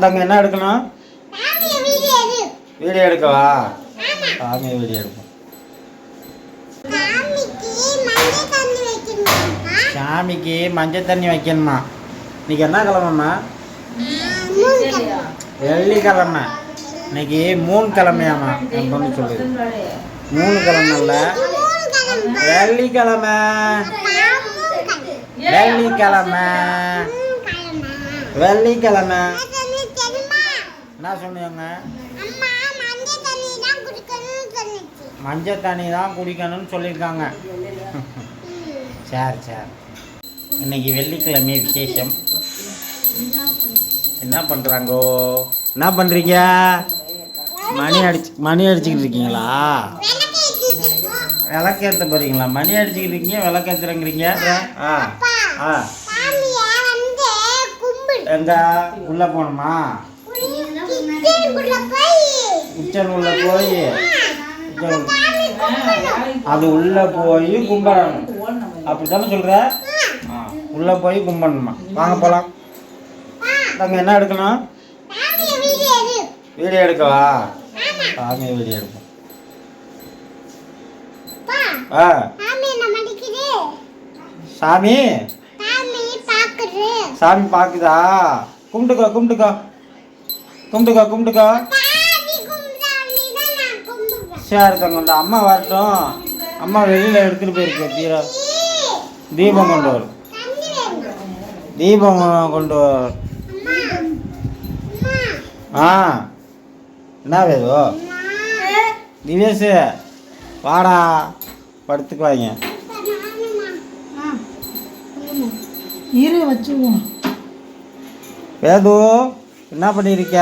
தங்க என்ன எடுக்கணும்? வீடியோ எடுக்கவா? சாமி வீடியோ எடுப்போம். சாமிக்கு மஞ்சள் தண்ணி வைக்கணுமா? இன்னைக்கு என்ன கிழமைம்மா? வெள்ளிக்கிழமை. இன்னைக்கு 3 கிழமையாம்மா என் பொண்ணு சொல்லுது. 3 கிழமை இல்லை, வெள்ளிக்கிழமை. வெள்ளிக்கிழமை வெள்ளிக்கிழமை என்ன சொன்னீங்க? மஞ்சள் தண்ணி தான் குடிக்கணும்னு சொல்லியிருக்காங்க. சரி சரி. இன்னைக்கு வெள்ளிக்கிழமை விசேஷம். என்ன பண்ணுறாங்கோ? என்ன பண்ணுறீங்க? மணி அடிச்சுக்கிட்டு இருக்கீங்களா? விளக்கேற்ற போகிறீங்களா? மணி அடிச்சுக்கிட்டு இருக்கீங்க, விளக்கேற்றுறங்கிறீங்க. ஆ ஆ எங்க உள்ளே போகணுமா? கிச்சன் உள்ள போய் அது உள்ளே போய் கும்பிடணும். அப்படி தானே சொல்கிற? உள்ளே போய் கும்பிடணுமா? வாங்க போகலாம். நாங்கள் என்ன எடுக்கணும்? வீடியோ எடுக்கவா? சாமி வீடியோ எடுப்போம். சாமி சாமி பார்க்குதா? கும்பிட்டுக்கோ கும்பிட்டுக்கோ கும்பிட்டுக்கோ கும்பிட்டுக்கோ. சரி தங்க, இந்த அம்மா வரட்டும். அம்மா வெளியில் எடுத்துகிட்டு போயிருக்கு. தீபம் கொண்டு வரும். தீபம் கொண்டு வரும். என்ன வேதோ? திவேஷு வாடா, படுத்துக்குவாங்க. வேது என்ன பண்ணியிருக்க?